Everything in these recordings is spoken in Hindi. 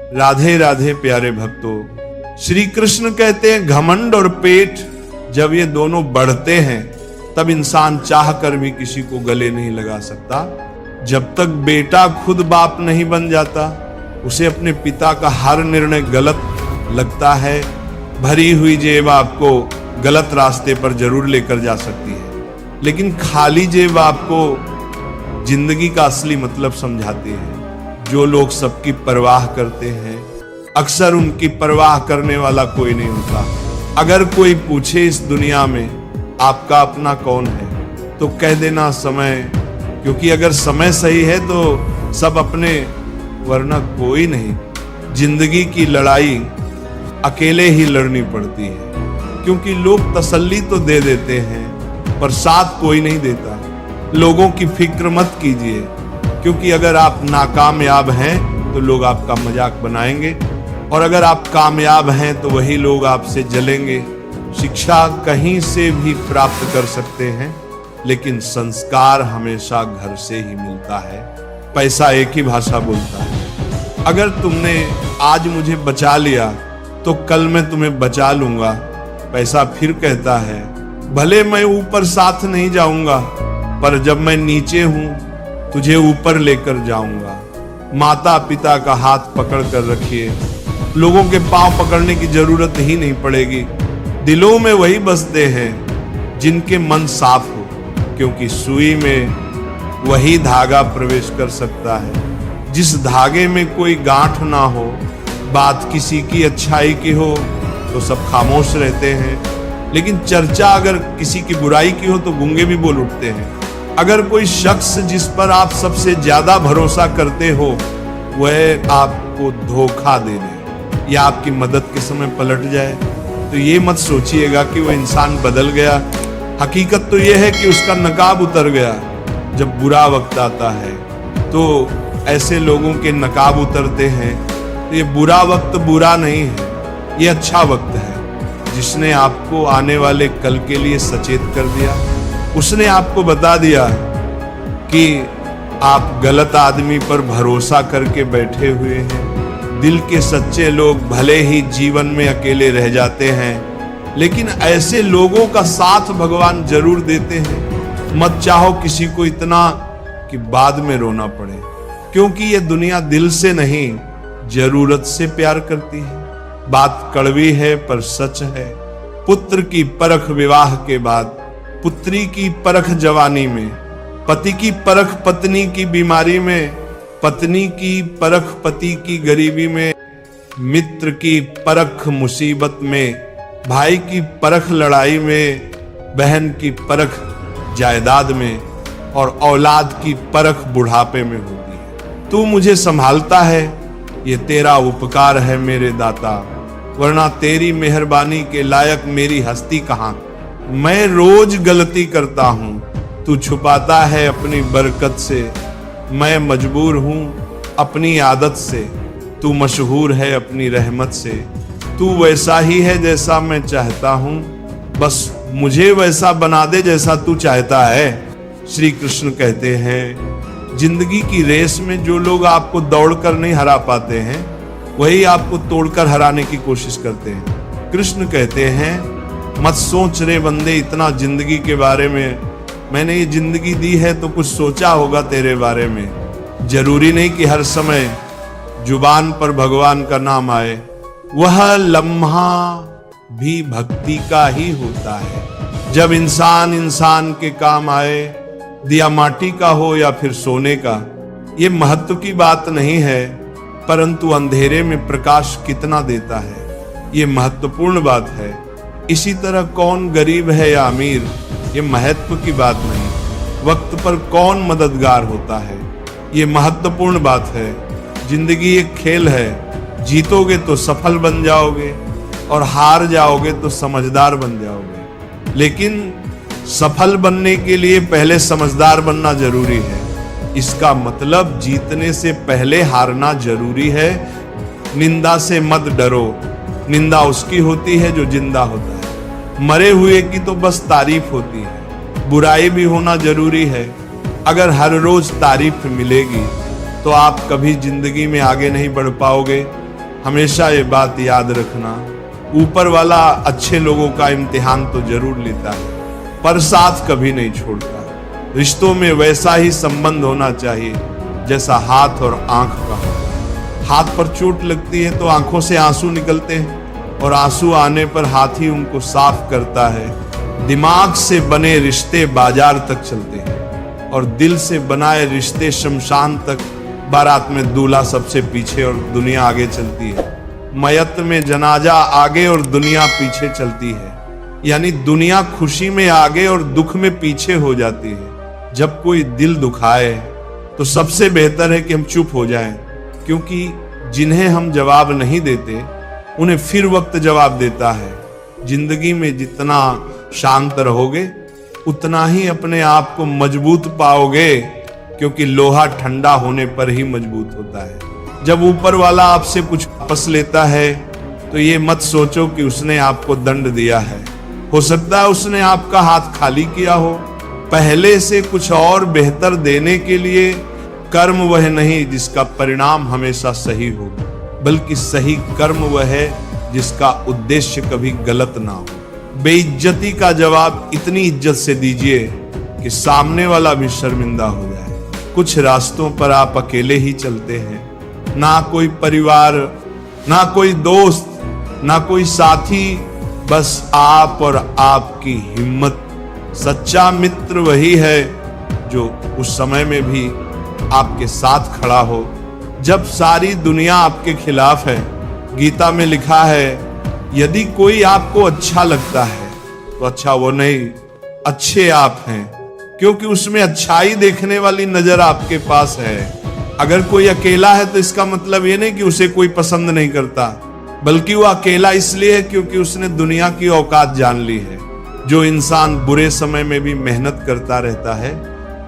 राधे राधे प्यारे भक्तों, श्री कृष्ण कहते हैं घमंड और पेट जब ये दोनों बढ़ते हैं तब इंसान चाह कर भी किसी को गले नहीं लगा सकता। जब तक बेटा खुद बाप नहीं बन जाता उसे अपने पिता का हर निर्णय गलत लगता है। भरी हुई जेब आपको गलत रास्ते पर जरूर लेकर जा सकती है, लेकिन खाली जेब आपको जिंदगी का असली मतलब समझाती है। जो लोग सबकी परवाह करते हैं अक्सर उनकी परवाह करने वाला कोई नहीं होता। अगर कोई पूछे इस दुनिया में आपका अपना कौन है तो कह देना समय, क्योंकि अगर समय सही है तो सब अपने, वरना कोई नहीं। जिंदगी की लड़ाई अकेले ही लड़नी पड़ती है, क्योंकि लोग तसल्ली तो दे देते हैं पर साथ कोई नहीं देता। लोगों की फिक्र मत कीजिए, क्योंकि अगर आप नाकामयाब हैं तो लोग आपका मजाक बनाएंगे, और अगर आप कामयाब हैं तो वही लोग आपसे जलेंगे। शिक्षा कहीं से भी प्राप्त कर सकते हैं, लेकिन संस्कार हमेशा घर से ही मिलता है। पैसा एक ही भाषा बोलता है। अगर तुमने आज मुझे बचा लिया तो कल मैं तुम्हें बचा लूंगा। पैसा फिर कहता है भले मैं ऊपर साथ नहीं जाऊंगा, पर जब मैं नीचे हूं तुझे ऊपर लेकर जाऊंगा। माता पिता का हाथ पकड़ कर रखिए, लोगों के पांव पकड़ने की जरूरत ही नहीं पड़ेगी। दिलों में वही बसते हैं जिनके मन साफ हो, क्योंकि सुई में वही धागा प्रवेश कर सकता है जिस धागे में कोई गांठ ना हो। बात किसी की अच्छाई की हो तो सब खामोश रहते हैं, लेकिन चर्चा अगर किसी की बुराई की हो तो गूंगे भी बोल उठते हैं। अगर कोई शख्स जिस पर आप सबसे ज्यादा भरोसा करते हो वह आपको धोखा दे दे या आपकी मदद के समय पलट जाए, तो ये मत सोचिएगा कि वह इंसान बदल गया। हकीकत तो यह है कि उसका नकाब उतर गया। जब बुरा वक्त आता है तो ऐसे लोगों के नकाब उतरते हैं। तो ये बुरा वक्त बुरा नहीं है, ये अच्छा वक्त है। जिसने आपको आने वाले कल के लिए सचेत कर दिया, उसने आपको बता दिया कि आप गलत आदमी पर भरोसा करके बैठे हुए हैं। दिल के सच्चे लोग भले ही जीवन में अकेले रह जाते हैं, लेकिन ऐसे लोगों का साथ भगवान जरूर देते हैं। मत चाहो किसी को इतना कि बाद में रोना पड़े, क्योंकि ये दुनिया दिल से नहीं जरूरत से प्यार करती है। बात कड़वी है पर सच है। पुत्र की परख विवाह के बाद, पुत्री की परख जवानी में, पति की परख पत्नी की बीमारी में, पत्नी की परख पति की गरीबी में, मित्र की परख मुसीबत में, भाई की परख लड़ाई में, बहन की परख जायदाद में, और औलाद की परख बुढ़ापे में होती है। तू मुझे संभालता है, ये तेरा उपकार है मेरे दाता, वरना तेरी मेहरबानी के लायक मेरी हस्ती कहाँ। मैं रोज गलती करता हूँ, तू छुपाता है अपनी बरकत से। मैं मजबूर हूँ अपनी आदत से, तू मशहूर है अपनी रहमत से। तू वैसा ही है जैसा मैं चाहता हूँ, बस मुझे वैसा बना दे जैसा तू चाहता है। श्री कृष्ण कहते हैं जिंदगी की रेस में जो लोग आपको दौड़कर नहीं हरा पाते हैं वही आपको तोड़कर हराने की कोशिश करते हैं। कृष्ण कहते हैं मत सोच रे बंदे इतना जिंदगी के बारे में। मैंने ये जिंदगी दी है तो कुछ सोचा होगा तेरे बारे में। जरूरी नहीं कि हर समय जुबान पर भगवान का नाम आए, वह लम्हा भी भक्ति का ही होता है। जब इंसान इंसान के काम आए, दिया माटी का हो या फिर सोने का, ये महत्व की बात नहीं है, परंतु अंधेरे में प्रकाश कितना देता है ये महत्वपूर्ण बात है। इसी तरह कौन गरीब है या अमीर ये महत्व की बात नहीं, वक्त पर कौन मददगार होता है ये महत्वपूर्ण बात है। जिंदगी एक खेल है, जीतोगे तो सफल बन जाओगे और हार जाओगे तो समझदार बन जाओगे। लेकिन सफल बनने के लिए पहले समझदार बनना जरूरी है। इसका मतलब जीतने से पहले हारना जरूरी है। निंदा से मत डरो, निंदा उसकी होती है जो जिंदा होता है। मरे हुए की तो बस तारीफ होती है। बुराई भी होना जरूरी है। अगर हर रोज तारीफ मिलेगी तो आप कभी जिंदगी में आगे नहीं बढ़ पाओगे। हमेशा ये बात याद रखना, ऊपर वाला अच्छे लोगों का इम्तिहान तो जरूर लेता है, पर साथ कभी नहीं छोड़ता। रिश्तों में वैसा ही संबंध होना चाहिए जैसा हाथ और आंख का होता है। हाथ पर चोट लगती है तो आंखों से आंसू निकलते हैं, और आंसू आने पर हाथ ही उनको साफ करता है। दिमाग से बने रिश्ते बाजार तक चलते हैं, और दिल से बनाए रिश्ते शमशान तक। बारात में दूल्हा सबसे पीछे और दुनिया आगे चलती है। मयत में जनाजा आगे और दुनिया पीछे चलती है। यानी दुनिया खुशी में आगे और दुख में पीछे हो जाती है। जब कोई दिल दुखाए तो सबसे बेहतर है कि हम चुप हो जाएं, क्योंकि जिन्हें हम जवाब नहीं देते उन्हें फिर वक्त जवाब देता है। जिंदगी में जितना शांत रहोगे उतना ही अपने आप को मजबूत पाओगे, क्योंकि लोहा ठंडा होने पर ही मजबूत होता है। जब ऊपर वाला आपसे कुछ वापस लेता है तो ये मत सोचो कि उसने आपको दंड दिया है। हो सकता है उसने आपका हाथ खाली किया हो, पहले से कुछ और बेहतर देने के लिए। कर्म वह नहीं जिसका परिणाम हमेशा सही हो, बल्कि सही कर्म वह है जिसका उद्देश्य कभी गलत ना हो। बेइज्जती का जवाब इतनी इज्जत से दीजिए कि सामने वाला भी शर्मिंदा हो जाए। कुछ रास्तों पर आप अकेले ही चलते हैं, ना कोई परिवार, ना कोई दोस्त, ना कोई साथी, बस आप और आपकी हिम्मत। सच्चा मित्र वही है जो उस समय में भी आपके साथ खड़ा हो जब सारी दुनिया आपके खिलाफ है। गीता में लिखा है, यदि कोई आपको अच्छा लगता है तो अच्छा वो नहीं, अच्छे आप हैं, क्योंकि उसमें अच्छाई देखने वाली नजर आपके पास है। अगर कोई अकेला है तो इसका मतलब ये नहीं कि उसे कोई पसंद नहीं करता, बल्कि वो अकेला इसलिए है क्योंकि उसने दुनिया की औकात जान ली है। जो इंसान बुरे समय में भी मेहनत करता रहता है,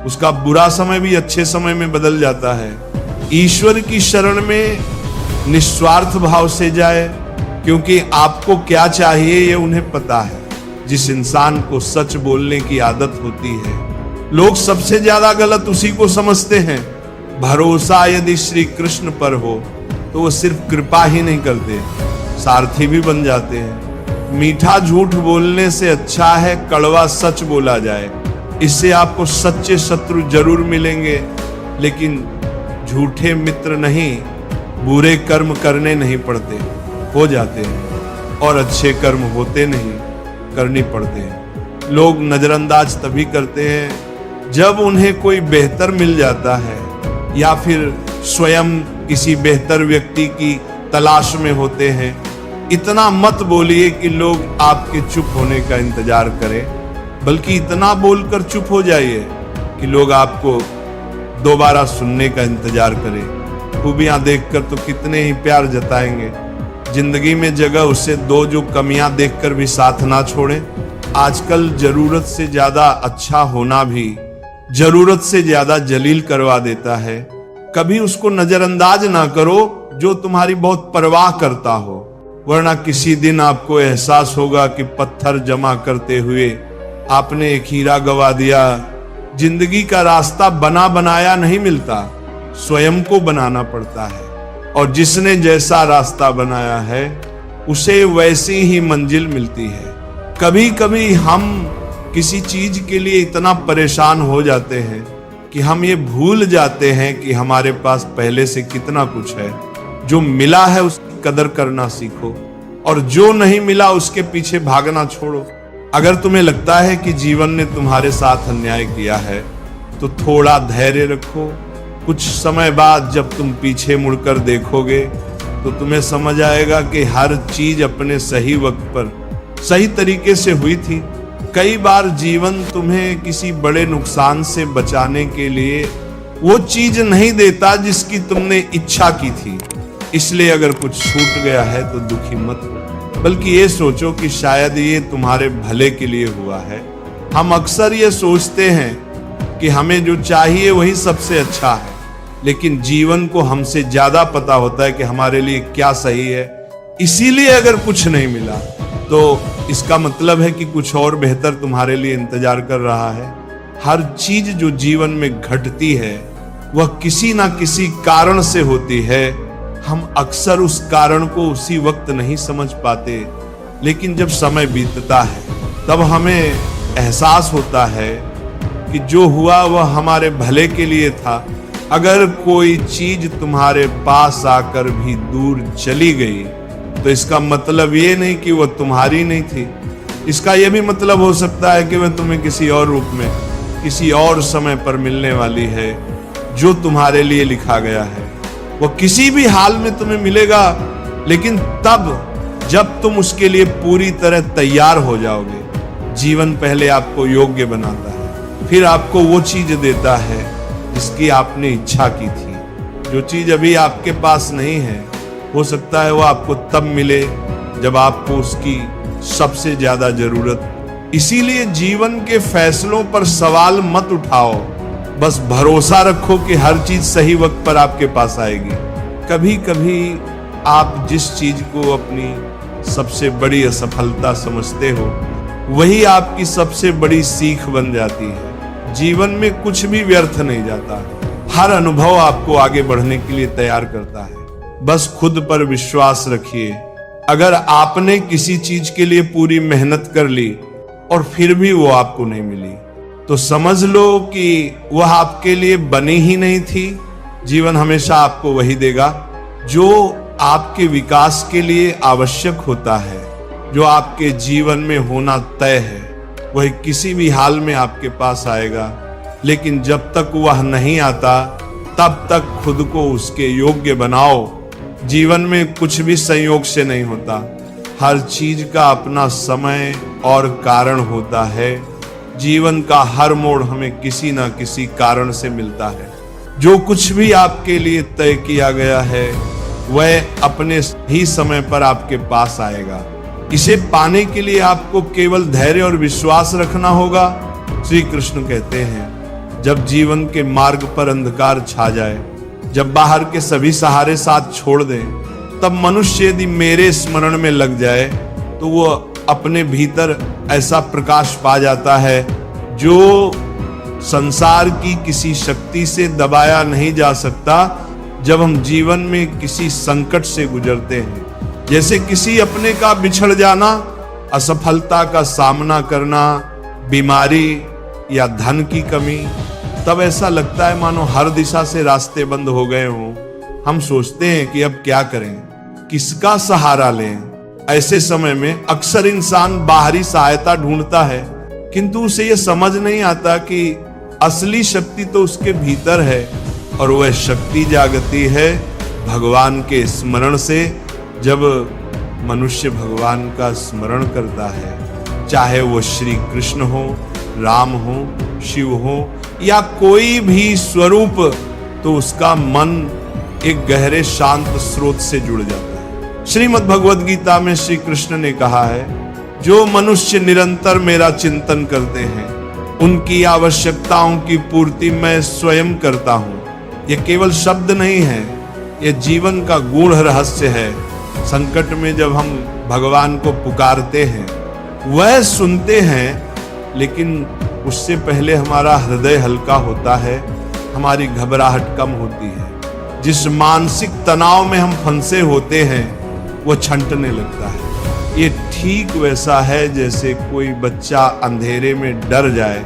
उसका बुरा समय भी अच्छे समय में बदल जाता है। ईश्वर की शरण में निस्वार्थ भाव से जाए, क्योंकि आपको क्या चाहिए ये उन्हें पता है। जिस इंसान को सच बोलने की आदत होती है, लोग सबसे ज्यादा गलत उसी को समझते हैं। भरोसा यदि श्री कृष्ण पर हो तो वो सिर्फ कृपा ही नहीं करते, सारथी भी बन जाते हैं। मीठा झूठ बोलने से अच्छा है कड़वा सच बोला जाए। इससे आपको सच्चे शत्रु जरूर मिलेंगे, लेकिन झूठे मित्र नहीं। बुरे कर्म करने नहीं पड़ते, हो जाते हैं, और अच्छे कर्म होते नहीं, करनी पड़ते हैं। लोग नजरअंदाज तभी करते हैं जब उन्हें कोई बेहतर मिल जाता है, या फिर स्वयं किसी बेहतर व्यक्ति की तलाश में होते हैं। इतना मत बोलिए कि लोग आपके चुप होने का इंतजार करें, बल्कि इतना बोलकर चुप हो जाइए कि लोग आपको दोबारा सुनने का इंतजार करें। खूबियां देखकर तो कितने ही प्यार जताएंगे। जिंदगी में जगह उसे दो जो कमियां देखकर भी साथ ना छोड़े। आजकल जरूरत से ज्यादा अच्छा होना भी जरूरत से ज्यादा जलील करवा देता है। कभी उसको नजरअंदाज ना करो जो तुम्हारी बहुत परवाह करता हो, वरना किसी दिन आपको एहसास होगा कि पत्थर जमा करते हुए आपने एक हीरा गवा दिया। जिंदगी का रास्ता बना बनाया नहीं मिलता, स्वयं को बनाना पड़ता है, और जिसने जैसा रास्ता बनाया है उसे वैसी ही मंजिल मिलती है। कभी कभी हम किसी चीज के लिए इतना परेशान हो जाते हैं कि हम ये भूल जाते हैं कि हमारे पास पहले से कितना कुछ है। जो मिला है उसकी कदर करना सीखो, और जो नहीं मिला उसके पीछे भागना छोड़ो। अगर तुम्हें लगता है कि जीवन ने तुम्हारे साथ अन्याय किया है तो थोड़ा धैर्य रखो। कुछ समय बाद जब तुम पीछे मुड़कर देखोगे तो तुम्हें समझ आएगा कि हर चीज अपने सही वक्त पर सही तरीके से हुई थी। कई बार जीवन तुम्हें किसी बड़े नुकसान से बचाने के लिए वो चीज नहीं देता जिसकी तुमने इच्छा की थी। इसलिए अगर कुछ छूट गया है तो दुखी मत हो, बल्कि ये सोचो कि शायद ये तुम्हारे भले के लिए हुआ है। हम अक्सर ये सोचते हैं कि हमें जो चाहिए वही सबसे अच्छा है, लेकिन जीवन को हमसे ज्यादा पता होता है कि हमारे लिए क्या सही है। इसीलिए अगर कुछ नहीं मिला तो इसका मतलब है कि कुछ और बेहतर तुम्हारे लिए इंतजार कर रहा है। हर चीज जो जीवन में घटती है वह किसी ना किसी कारण से होती है। हम अक्सर उस कारण को उसी वक्त नहीं समझ पाते, लेकिन जब समय बीतता है तब हमें एहसास होता है कि जो हुआ वह हमारे भले के लिए था। अगर कोई चीज तुम्हारे पास आकर भी दूर चली गई तो इसका मतलब ये नहीं कि वह तुम्हारी नहीं थी। इसका यह भी मतलब हो सकता है कि वह तुम्हें किसी और रूप में, किसी और समय पर मिलने वाली है। जो तुम्हारे लिए लिखा गया है वो किसी भी हाल में तुम्हें मिलेगा, लेकिन तब जब तुम उसके लिए पूरी तरह तैयार हो जाओगे। जीवन पहले आपको योग्य बनाता है, फिर आपको वो चीज देता है जिसकी आपने इच्छा की थी। जो चीज अभी आपके पास नहीं है, हो सकता है वो आपको तब मिले जब आपको उसकी सबसे ज्यादा जरूरत। इसीलिए जीवन के फैसलों पर सवाल मत उठाओ, बस भरोसा रखो कि हर चीज सही वक्त पर आपके पास आएगी। कभी कभी आप जिस चीज को अपनी सबसे बड़ी असफलता समझते हो, वही आपकी सबसे बड़ी सीख बन जाती है। जीवन में कुछ भी व्यर्थ नहीं जाता, हर अनुभव आपको आगे बढ़ने के लिए तैयार करता है। बस खुद पर विश्वास रखिए। अगर आपने किसी चीज के लिए पूरी मेहनत कर ली और फिर भी वो आपको नहीं मिली, तो समझ लो कि वह आपके लिए बनी ही नहीं थी। जीवन हमेशा आपको वही देगा जो आपके विकास के लिए आवश्यक होता है, जो आपके जीवन में होना तय है। वह किसी भी हाल में आपके पास आएगा, लेकिन जब तक वह नहीं आता तब तक खुद को उसके योग्य बनाओ। जीवन में कुछ भी संयोग से नहीं होता, हर चीज का अपना समय और कारण होता है। जीवन का हर मोड़ हमें किसी ना किसी कारण से मिलता है। जो कुछ भी आपके लिए तय किया गया है वह अपने ही समय पर आपके पास आएगा। इसे पाने के लिए आपको केवल धैर्य और विश्वास रखना होगा। श्री कृष्ण कहते हैं, जब जीवन के मार्ग पर अंधकार छा जाए, जब बाहर के सभी सहारे साथ छोड़ दें, तब मनुष्य यदि मेरे स्मरण में लग जाए तो वो अपने भीतर ऐसा प्रकाश पा जाता है जो संसार की किसी शक्ति से दबाया नहीं जा सकता। जब हम जीवन में किसी संकट से गुजरते हैं, जैसे किसी अपने का बिछड़ जाना, असफलता का सामना करना, बीमारी या धन की कमी, तब ऐसा लगता है मानो हर दिशा से रास्ते बंद हो गए हों। हम सोचते हैं कि अब क्या करें, किसका सहारा लें। ऐसे समय में अक्सर इंसान बाहरी सहायता ढूंढता है, किंतु उसे यह समझ नहीं आता कि असली शक्ति तो उसके भीतर है, और वह शक्ति जागती है भगवान के स्मरण से। जब मनुष्य भगवान का स्मरण करता है, चाहे वो श्री कृष्ण हो, राम हो, शिव हो या कोई भी स्वरूप, तो उसका मन एक गहरे शांत स्रोत से जुड़ जाता है। श्रीमद् भगवद गीता में श्री कृष्ण ने कहा है, जो मनुष्य निरंतर मेरा चिंतन करते हैं उनकी आवश्यकताओं की पूर्ति मैं स्वयं करता हूं। यह केवल शब्द नहीं है, यह जीवन का गूढ़ रहस्य है। संकट में जब हम भगवान को पुकारते हैं, वह सुनते हैं, लेकिन उससे पहले हमारा हृदय हल्का होता है, हमारी घबराहट कम होती है। जिस मानसिक तनाव में हम फंसे होते हैं वो छंटने लगता है। ये ठीक वैसा है जैसे कोई बच्चा अंधेरे में डर जाए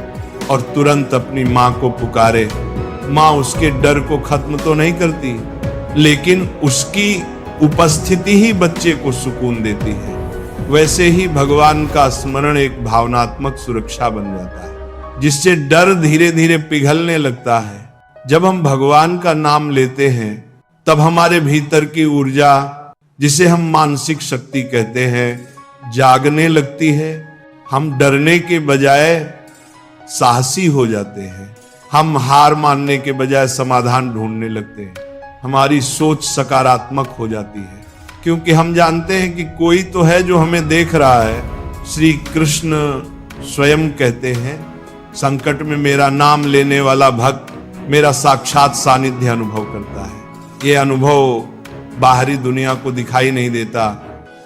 और तुरंत अपनी माँ को पुकारे। माँ उसके डर को खत्म तो नहीं करती, लेकिन उसकी उपस्थिति ही बच्चे को सुकून देती है। वैसे ही भगवान का स्मरण एक भावनात्मक सुरक्षा बन जाता है, जिससे डर धीरे धीरे पिघलने लगता है। जब हम भगवान का नाम लेते हैं, तब हमारे भीतर की ऊर्जा, जिसे हम मानसिक शक्ति कहते हैं, जागने लगती है। हम डरने के बजाय साहसी हो जाते हैं। हम हार मानने के बजाय समाधान ढूंढने लगते हैं। हमारी सोच सकारात्मक हो जाती है, क्योंकि हम जानते हैं कि कोई तो है जो हमें देख रहा है। श्री कृष्ण स्वयं कहते हैं, संकट में मेरा नाम लेने वाला भक्त मेरा साक्षात सानिध्य अनुभव करता है। यह अनुभव बाहरी दुनिया को दिखाई नहीं देता,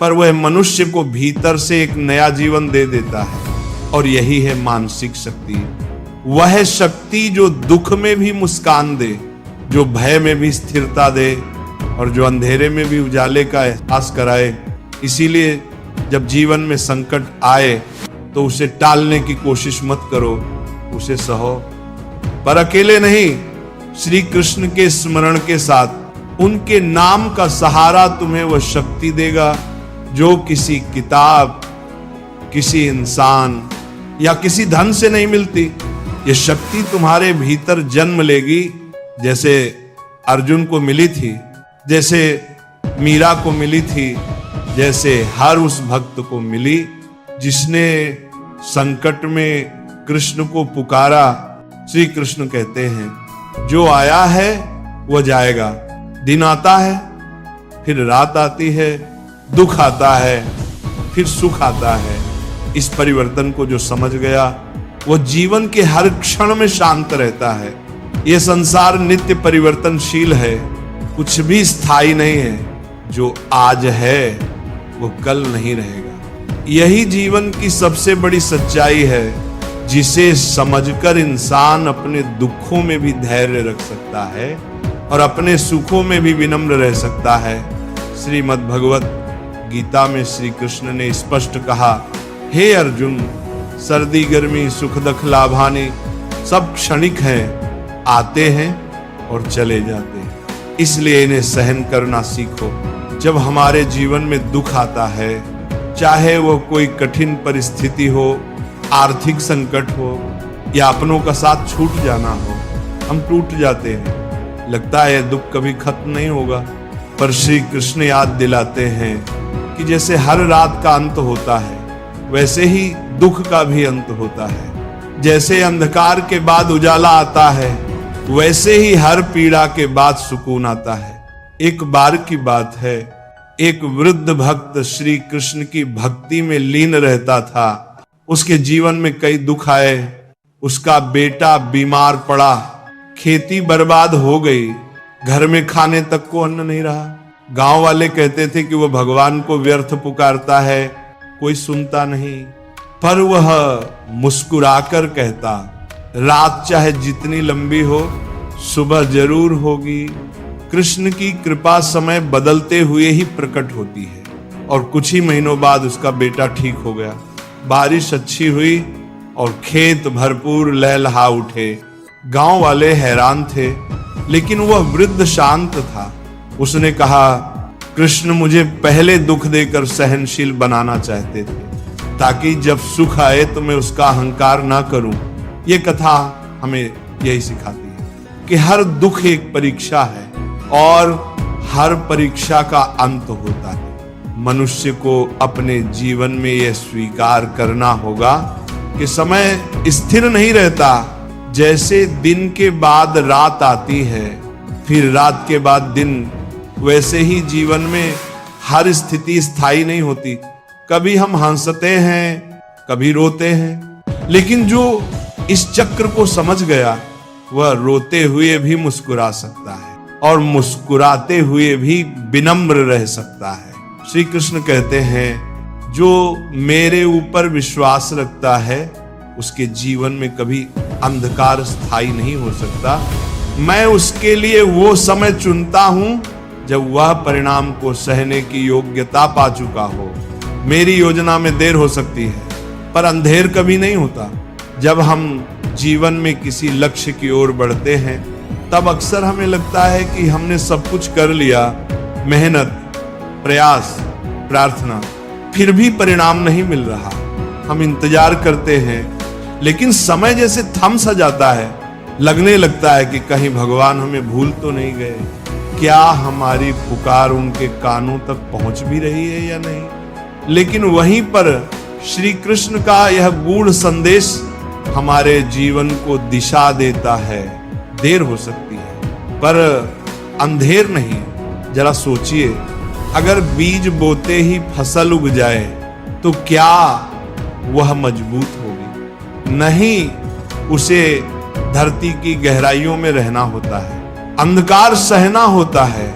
पर वह मनुष्य को भीतर से एक नया जीवन दे देता है। और यही है मानसिक शक्ति, वह शक्ति जो दुख में भी मुस्कान दे, जो भय में भी स्थिरता दे, और जो अंधेरे में भी उजाले का एहसास कराए। इसीलिए जब जीवन में संकट आए तो उसे टालने की कोशिश मत करो, उसे सहो, पर अकेले नहीं, श्री कृष्ण के स्मरण के साथ। उनके नाम का सहारा तुम्हें वह शक्ति देगा जो किसी किताब, किसी इंसान या किसी धन से नहीं मिलती। ये शक्ति तुम्हारे भीतर जन्म लेगी, जैसे अर्जुन को मिली थी, जैसे मीरा को मिली थी, जैसे हर उस भक्त को मिली जिसने संकट में कृष्ण को पुकारा। श्री कृष्ण कहते हैं जो आया है वह जाएगा। दिन आता है, फिर रात आती है, दुख आता है, फिर सुख आता है। इस परिवर्तन को जो समझ गया वो जीवन के हर क्षण में शांत रहता है। यह संसार नित्य परिवर्तनशील है, कुछ भी स्थायी नहीं है। जो आज है वो कल नहीं रहेगा। यही जीवन की सबसे बड़ी सच्चाई है, जिसे समझकर इंसान अपने दुखों में भी धैर्य रख सकता है और अपने सुखों में भी विनम्र रह सकता है। श्रीमद् भगवत गीता में श्री कृष्ण ने स्पष्ट कहा, हे अर्जुन, सर्दी गर्मी सुख दुख लाभानी सब क्षणिक हैं, आते हैं और चले जाते हैं, इसलिए इन्हें सहन करना सीखो। जब हमारे जीवन में दुख आता है, चाहे वो कोई कठिन परिस्थिति हो, आर्थिक संकट हो या अपनों का साथ छूट जाना हो, हम टूट जाते हैं। लगता है दुख कभी खत्म नहीं होगा, पर श्री कृष्ण याद दिलाते हैं कि जैसे हर रात का अंत होता है, वैसे ही दुख का भी अंत होता है। जैसे अंधकार के बाद उजाला आता है, वैसे ही हर पीड़ा के बाद सुकून आता है। एक बार की बात है, एक वृद्ध भक्त श्री कृष्ण की भक्ति में लीन रहता था। उसके जीवन में कई दुख आए। उसका बेटा बीमार पड़ा, खेती बर्बाद हो गई, घर में खाने तक को अन्न नहीं रहा। गांव वाले कहते थे कि वह भगवान को व्यर्थ पुकारता है, कोई सुनता नहीं, पर वह मुस्कुराकर कहता, रात चाहे जितनी लंबी हो, सुबह जरूर होगी। कृष्ण की कृपा समय बदलते हुए ही प्रकट होती है। और कुछ ही महीनों बाद उसका बेटा ठीक हो गया। बारिश अच्छी हुई और खेत भरपूर लहलहा उठे। गांव वाले हैरान थे, लेकिन वह वृद्ध शांत था। उसने कहा, कृष्ण मुझे पहले दुख देकर सहनशील बनाना चाहते थे, ताकि जब सुख आए तो मैं उसका अहंकार ना करूं। ये कथा हमें यही सिखाती है कि हर दुख एक परीक्षा है और हर परीक्षा का अंत होता है। मनुष्य को अपने जीवन में यह स्वीकार करना होगा कि समय स्थिर नहीं रहता। जैसे दिन के बाद रात आती है, फिर रात के बाद दिन, वैसे ही जीवन में हर स्थिति स्थायी नहीं होती। कभी हम हंसते हैं, कभी रोते हैं, लेकिन जो इस चक्र को समझ गया वह रोते हुए भी मुस्कुरा सकता है और मुस्कुराते हुए भी विनम्र रह सकता है। श्री कृष्ण कहते हैं, जो मेरे ऊपर विश्वास रखता है उसके जीवन में कभी अंधकार स्थायी नहीं हो सकता। मैं उसके लिए वो समय चुनता हूं जब वह परिणाम को सहने की योग्यता पा चुका हो। मेरी योजना में देर हो सकती है, पर अंधेर कभी नहीं होता। जब हम जीवन में किसी लक्ष्य की ओर बढ़ते हैं, तब अक्सर हमें लगता है कि हमने सब कुछ कर लिया, मेहनत, प्रयास, प्रार्थना, फिर भी परिणाम नहीं मिल रहा। हम इंतजार करते हैं, लेकिन समय जैसे थम सा जाता है। लगने लगता है कि कहीं भगवान हमें भूल तो नहीं गए, क्या हमारी पुकार उनके कानों तक पहुंच भी रही है या नहीं। लेकिन वहीं पर श्री कृष्ण का यह गूढ़ संदेश हमारे जीवन को दिशा देता है। देर हो सकती है, पर अंधेर नहीं। जरा सोचिए, अगर बीज बोते ही फसल उग जाए तो क्या वह मजबूत होगी? नहीं, उसे धरती की गहराइयों में रहना होता है, अंधकार सहना होता है,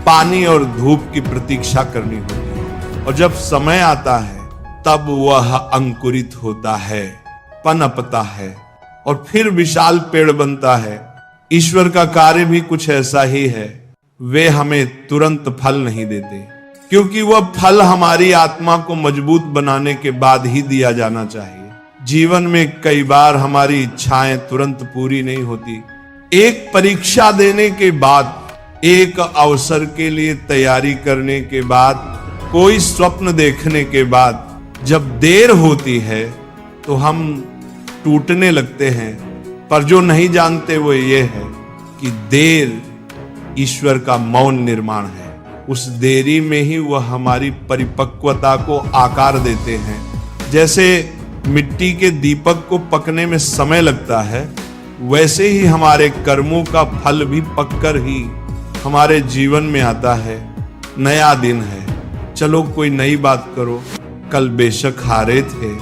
पानी और धूप की प्रतीक्षा करनी होती है। और जब समय आता है तब वह अंकुरित होता है, पनपता है और फिर विशाल पेड़ बनता है। ईश्वर का कार्य भी कुछ ऐसा ही है। वे हमें तुरंत फल नहीं देते, क्योंकि वह फल हमारी आत्मा को मजबूत बनाने के बाद ही दिया जाना चाहिए। जीवन में कई बार हमारी इच्छाएं तुरंत पूरी नहीं होती। एक परीक्षा देने के बाद, एक अवसर के लिए तैयारी करने के बाद, कोई स्वप्न देखने के बाद जब देर होती है तो हम टूटने लगते हैं। पर जो नहीं जानते वो ये है कि देर ईश्वर का मौन निर्माण है। उस देरी में ही वह हमारी परिपक्वता को आकार देते हैं। जैसे मिट्टी के दीपक को पकने में समय लगता है, वैसे ही हमारे कर्मों का फल भी पककर ही हमारे जीवन में आता है। नया दिन है, चलो कोई नई बात करो। कल बेशक हारे थे,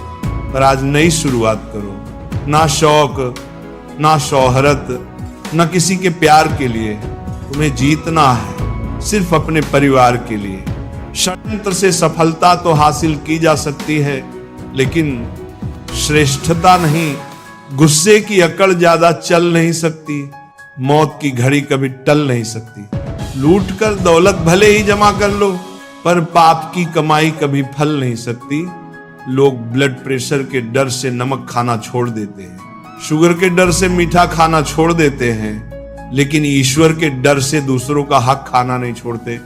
पर आज नई शुरुआत करो। ना शौक, ना शोहरत, ना किसी के प्यार के लिए तुम्हें जीतना है, सिर्फ अपने परिवार के लिए। षड्यंत्र से सफलता तो हासिल की जा सकती है, लेकिन श्रेष्ठता नहीं। गुस्से की अकड़ ज्यादा चल नहीं सकती। मौत की घड़ी कभी टल नहीं सकती। लूट कर दौलत भले ही जमा कर लो, पर पाप की कमाई कभी फल नहीं सकती। लोग ब्लड प्रेशर के डर से नमक खाना छोड़ देते हैं, शुगर के डर से मीठा खाना छोड़ देते हैं, लेकिन ईश्वर के डर से दूसरों का हक खाना नहीं छोड़ते।